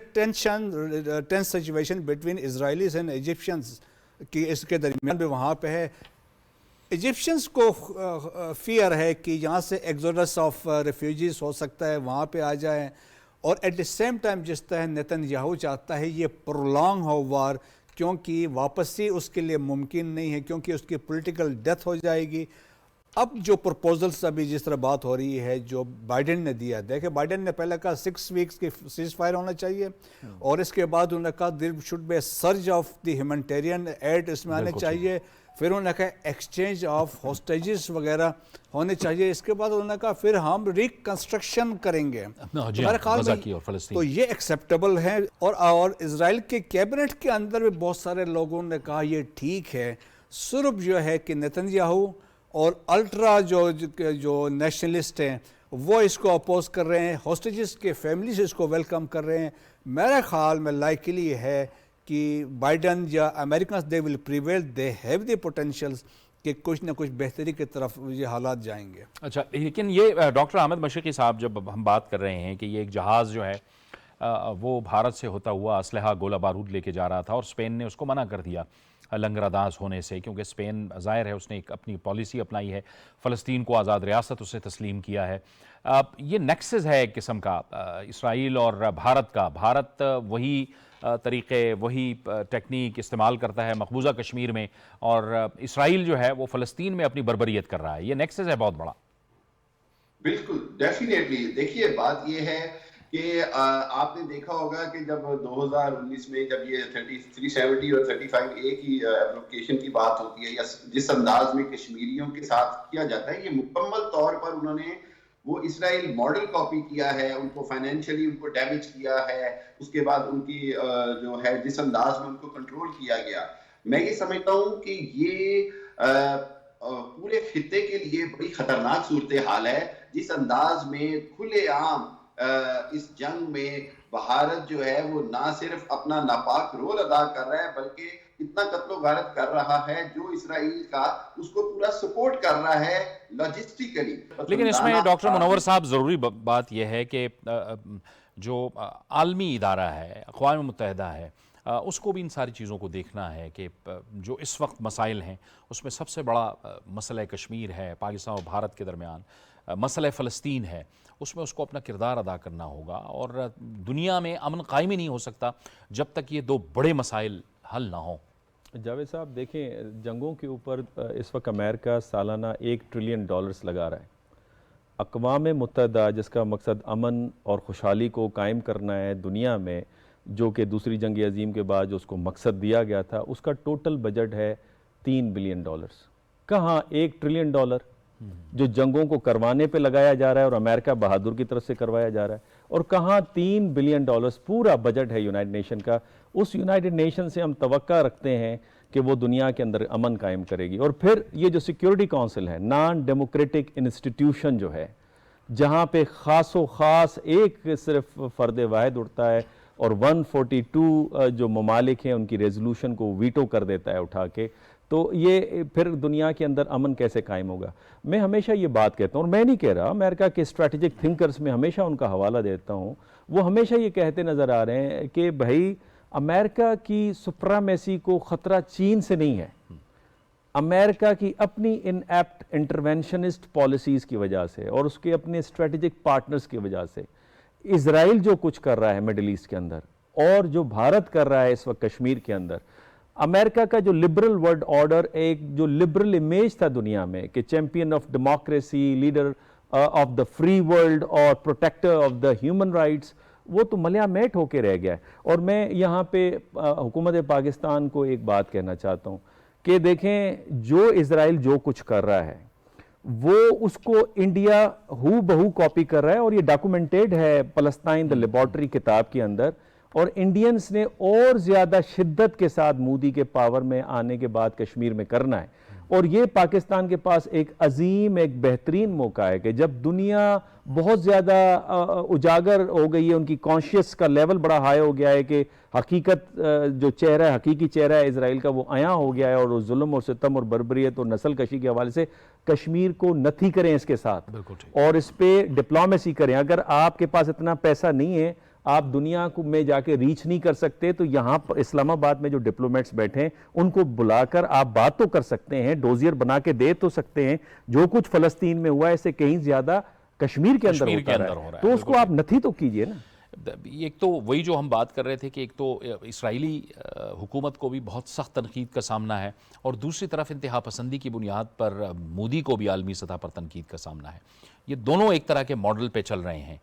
tense situation between Israelis and Egyptians کہ اس کے درمیان بھی وہاں پہ ہے. ایجپشنز کو فیئر ہے کہ یہاں سے ایگزوڈس آف ریفیوجیز ہو سکتا ہے، وہاں پہ آ جائیں. اور ایٹ دی سیم ٹائم جس طرح نیتن یاہو چاہتا ہے یہ پرولانگ ہو وار، کیونکہ واپسی اس کے لیے ممکن نہیں ہے کیونکہ اس کی پولیٹیکل ڈیتھ ہو جائے گی. اب جو پرپوزلس ابھی جس طرح بات ہو رہی ہے جو بائیڈن نے دیا، دیکھیں بائیڈن نے پہلے کہا 6 ویکس کی سیز فائر ہونا چاہیے، اور اس کے بعد انہوں نے کہا there should be a surge of the humanitarian aid اس میں آنے چاہیے. پھر انہوں نے کہا ایکسچینج آف ہوسٹیجز وغیرہ ہونے چاہیے. اس کے بعد انہوں نے کہا پھر ہم ریکنسٹرکشن کریں گے. میرے خیال میں تو یہ ایکسیپٹیبل ہے. اور اسرائیل کے کیبنٹ کے اندر بھی بہت سارے لوگوں نے کہا یہ ٹھیک ہے. صرف جو ہے کہ نیتن یاہو اور الٹرا جو نیشنلسٹ ہیں وہ اس کو اپوز کر رہے ہیں، ہوسٹیجز کے فیملیز اس کو ویلکم کر رہے ہیں. میرے خیال میں لائکلی ہے کہ بائیڈن یا Americans they will prevail, they have the potentials کہ کچھ نہ کچھ بہتری کی طرف یہ حالات جائیں گے. اچھا، لیکن یہ ڈاکٹر احمد مشرقی صاحب جب ہم بات کر رہے ہیں کہ یہ ایک جہاز جو ہے وہ بھارت سے ہوتا ہوا اسلحہ گولہ بارود لے کے جا رہا تھا اور اسپین نے اس کو منع کر دیا لنگر انداز ہونے سے، کیونکہ اسپین ظاہر ہے اس نے ایک اپنی پالیسی اپنائی ہے، فلسطین کو آزاد ریاست اسے تسلیم کیا ہے. یہ نیکسس ہے ایک قسم کا اسرائیل اور بھارت کا. بھارت وہی طریقے وہی ٹیکنیک استعمال کرتا ہے مقبوضہ کشمیر میں، اور اسرائیل جو ہے وہ فلسطین میں اپنی بربریت کر رہا ہے. یہ نیکسس ہے بہت بڑا. بالکل ڈیفینیٹلی. دیکھیے بات یہ ہے کہ آپ نے دیکھا ہوگا کہ جب 2019 میں جب یہ 370 اور 35A کی ایپلیکیشن کی بات ہوتی ہے یا جس انداز میں کشمیریوں کے ساتھ کیا جاتا ہے، یہ مکمل طور پر انہوں نے وہ اسرائیل ماڈل کاپی کیا ہے، ان کو فائنینشلی ان کو ڈیمیج کیا ہے، اس کے بعد ان کی جو ہے جس انداز میں ان کو کنٹرول کیا گیا. میں یہ سمجھتا ہوں کہ یہ پورے خطے کے لیے بڑی خطرناک صورتحال ہے. جس انداز میں کھلے عام اس جنگ میں بھارت جو ہے وہ نہ صرف اپنا ناپاک رول ادا کر رہا ہے بلکہ اتنا قتل و غارت کر رہا ہے جو اسرائیل کا اس کو پورا سپورٹ کر رہا ہے لاجسٹیکلی. لیکن اس میں ڈاکٹر منور صاحب ضروری بات یہ ہے کہ جو عالمی ادارہ ہے، اقوام متحدہ ہے، اس کو بھی ان ساری چیزوں کو دیکھنا ہے کہ جو اس وقت مسائل ہیں اس میں سب سے بڑا مسئلہ کشمیر ہے، پاکستان اور بھارت کے درمیان مسئلہ فلسطین ہے، اس میں اس کو اپنا کردار ادا کرنا ہوگا. اور دنیا میں امن قائم ہی نہیں ہو سکتا جب تک یہ دو بڑے مسائل حل نہ ہوں. جاوید صاحب دیکھیں، جنگوں کے اوپر اس وقت امریکہ سالانہ $1 ٹریلین لگا رہا ہے. اقوام متحدہ جس کا مقصد امن اور خوشحالی کو قائم کرنا ہے دنیا میں، جو کہ دوسری جنگ عظیم کے بعد جو اس کو مقصد دیا گیا تھا، اس کا ٹوٹل بجٹ ہے $3 بلین. کہاں $1 ٹریلین جو جنگوں کو کروانے پہ لگایا جا رہا ہے اور امریکہ بہادر کی طرف سے کروایا جا رہا ہے، اور کہاں $3 بلین پورا بجٹ ہے یونائٹڈ نیشن کا. اس یونائٹڈ نیشن سے ہم توقع رکھتے ہیں کہ وہ دنیا کے اندر امن قائم کرے گی. اور پھر یہ جو سیکیورٹی کونسل ہے، نان ڈیموکریٹک انسٹیٹیوشن جو ہے، جہاں پہ خاص و خاص ایک صرف فرد واحد اٹھتا ہے اور 142 جو ممالک ہیں ان کی ریزولوشن کو ویٹو کر دیتا ہے اٹھا کے، تو یہ پھر دنیا کے اندر امن کیسے قائم ہوگا؟ میں ہمیشہ یہ بات کہتا ہوں، اور میں نہیں کہہ رہا، امریکہ کے اسٹریٹجک تھنکرز میں ہمیشہ ان کا حوالہ دیتا ہوں، وہ ہمیشہ یہ کہتے نظر آ رہے ہیں کہ بھائی امریکہ کی سپرامیسی کو خطرہ چین سے نہیں ہے، امریکہ کی اپنی ان ایپٹ انٹرونشنسٹ پالیسیز کی وجہ سے اور اس کے اپنے اسٹریٹجک پارٹنرز کی وجہ سے. اسرائیل جو کچھ کر رہا ہے مڈل ایسٹ کے اندر اور جو بھارت کر رہا ہے اس وقت کشمیر کے اندر، امریکہ کا جو لبرل ورلڈ آرڈر، ایک جو لبرل امیج تھا دنیا میں کہ champion of democracy, leader of the free world اور protector of the human rights, وہ تو ملیا میٹ ہو کے رہ گیا ہے. اور میں یہاں پہ حکومت پاکستان کو ایک بات کہنا چاہتا ہوں کہ دیکھیں، جو اسرائیل جو کچھ کر رہا ہے وہ اس کو انڈیا ہو بہو کاپی کر رہا ہے، اور یہ ڈاکومنٹیڈ ہے پلسطائن دا لیبارٹری کتاب کے اندر. اور انڈینز نے اور زیادہ شدت کے ساتھ مودی کے پاور میں آنے کے بعد کشمیر میں کرنا ہے. اور یہ پاکستان کے پاس ایک عظیم، ایک بہترین موقع ہے کہ جب دنیا بہت زیادہ اجاگر ہو گئی ہے، ان کی کانشیس کا لیول بڑا ہائی ہو گیا ہے کہ حقیقت جو چہرہ ہے، حقیقی چہرہ ہے اسرائیل کا، وہ عیاں ہو گیا ہے، اور ظلم اور ستم اور بربریت اور نسل کشی کے حوالے سے کشمیر کو نتھی کریں اس کے ساتھ اور اس پہ ڈپلومیسی کریں. اگر آپ کے پاس اتنا پیسہ نہیں ہے، آپ دنیا میں جا کے ریچ نہیں کر سکتے، تو یہاں پر اسلام آباد میں جو ڈپلومیٹس بیٹھے ہیں ان کو بلا کر آپ بات تو کر سکتے ہیں، ڈوزیر بنا کے دے تو سکتے ہیں. جو کچھ فلسطین میں ہوا ہے اس سے کہیں زیادہ کشمیر کے اندر ہوتا ہے، تو اس کو آپ نتھی تو کیجئے نا. ایک تو وہی جو ہم بات کر رہے تھے کہ ایک تو اسرائیلی حکومت کو بھی بہت سخت تنقید کا سامنا ہے، اور دوسری طرف انتہا پسندی کی بنیاد پر مودی کو بھی عالمی سطح پر تنقید کا سامنا ہے. یہ دونوں ایک طرح کے ماڈل پہ چل رہے ہیں.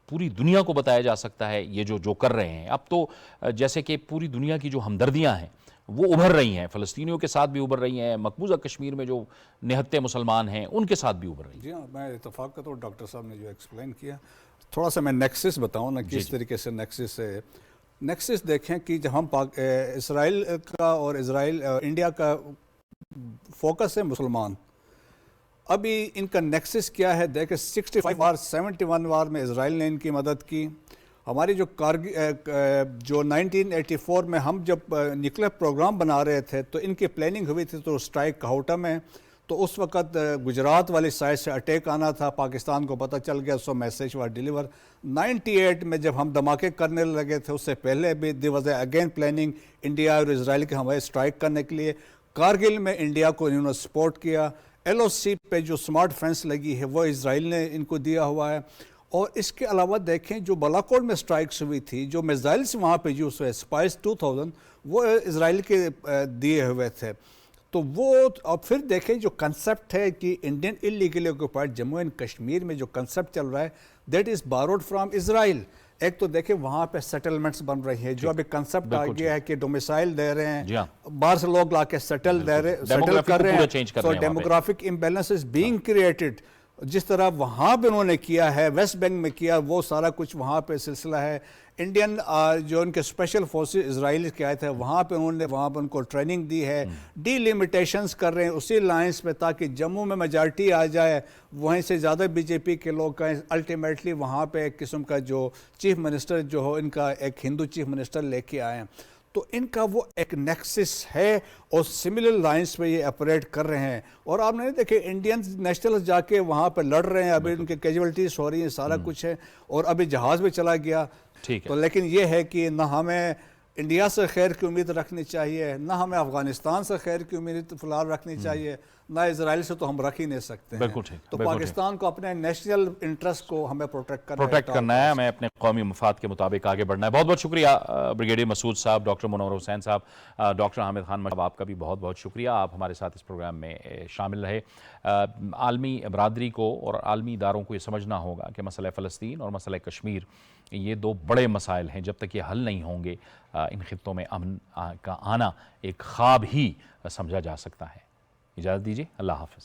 پوری دنیا کو بتایا جا سکتا ہے یہ جو کر رہے ہیں. اب تو جیسے کہ پوری دنیا کی جو ہمدردیاں ہیں وہ ابھر رہی ہیں، فلسطینیوں کے ساتھ بھی ابھر رہی ہیں، مقبوضہ کشمیر میں جو نہتے مسلمان ہیں ان کے ساتھ بھی ابھر رہی ہیں. جی ہاں، میں اتفاق کرتا ہوں ڈاکٹر صاحب نے جو ایکسپلین کیا. تھوڑا سا میں نیکسس بتاؤں نا کس طریقے سے نیکسس ہے. نیکسس دیکھیں کہ جب ہم اسرائیل کا اور انڈیا کا فوکس ہے مسلمان، ابھی ان کا نیکسس کیا ہے دیکھیں. 65 وار 71 وار میں اسرائیل نے ان کی مدد کی. ہماری جو 1984 میں ہم جب نیوکلیئر پروگرام بنا رہے تھے تو ان کی پلاننگ ہوئی تھی تو اسٹرائک کہوٹا میں، تو اس وقت گجرات والی سائڈ سے اٹیک آنا تھا، پاکستان کو پتہ چل گیا، سو میسیج واز ڈیلیور. 98 میں جب ہم دھماکے کرنے لگے تھے اس سے پہلے بھی دی واز اگین پلاننگ انڈیا اور اسرائیل کے ہمارے اسٹرائک کرنے کے لیے. کارگل میں انڈیا کو انہوں نے سپورٹ کیا. LOC پہ جو سمارٹ فینس لگی ہے وہ اسرائیل نے ان کو دیا ہوا ہے. اور اس کے علاوہ دیکھیں جو بالاکوٹ میں سٹرائکس ہوئی تھی، جو میزائلس وہاں پہ یوز ہوئے اسپائس 2000 وہ اسرائیل کے دیے ہوئے تھے. تو وہ اور پھر دیکھیں جو کنسپٹ ہے کہ Indian illegally occupied Jammu and Kashmir میں جو کنسپٹ چل رہا ہے that is borrowed from Israel. ایک تو دیکھیں وہاں پہ سیٹلمنٹس بن رہی ہیں، جو ابھی کنسپٹ آ گیا ہے کہ ڈومیسائل دے رہے ہیں، باہر سے لوگ لا کے سیٹل کر رہے ہیں. So demographic imbalance is being created. جس طرح وہاں پہ انہوں نے کیا ہے، ویسٹ بینک میں کیا، وہ سارا کچھ وہاں پہ سلسلہ ہے. انڈین جو ان کے اسپیشل فورسز اسرائیل کے آئے تھے وہاں پہ وہاں پہ ان کو ٹریننگ دی ہے. ڈی لمیٹیشنز کر رہے ہیں اسی لائنس پہ تاکہ جموں میں میجارٹی آ جائے، وہیں سے زیادہ بی جے پی کے لوگ کہیں. الٹیمیٹلی وہاں پہ ایک قسم کا جو چیف منسٹر جو ہو ان کا ایک ہندو چیف منسٹر لے کے آئے ہیں. تو ان کا وہ ایک نیکسس ہے اور سملر لائنس پہ یہ اپریٹ کر رہے ہیں. اور آپ نے دیکھے انڈینز نیشنلز جا کے وہاں پہ لڑ رہے ہیں، ابھی ان کے کیجولٹیز ہو رہی ہیں، سارا کچھ ہے، اور ابھی جہاز میں چلا گیا. تو لیکن یہ ہے کہ نہ ہمیں انڈیا سے خیر کی امید رکھنی چاہیے، نہ ہمیں افغانستان سے خیر کی امید فی الحال رکھنی چاہیے، نہ اسرائیل سے تو ہم رکھ ہی نہیں سکتے ہیں. تو پاکستان کو اپنے نیشنل انٹرسٹ کو ہمیں پروٹیکٹ کرنا ہے، ہمیں اپنے قومی مفاد کے مطابق آگے بڑھنا ہے. بہت بہت شکریہ بریگیڈیئر مسعود صاحب، ڈاکٹر منور حسین صاحب، ڈاکٹر حامد خان صاحب، آپ کا بھی بہت بہت شکریہ. آپ ہمارے ساتھ اس پروگرام میں شامل رہے. عالمی برادری کو اور عالمی اداروں کو یہ سمجھنا ہوگا کہ مسئلہ فلسطین اور مسئلہ کشمیر یہ دو بڑے مسائل ہیں. جب تک یہ حل نہیں ہوں گے ان خطوں میں امن کا آنا ایک خواب ہی سمجھا جا سکتا ہے. اجازت دیجیے، اللہ حافظ.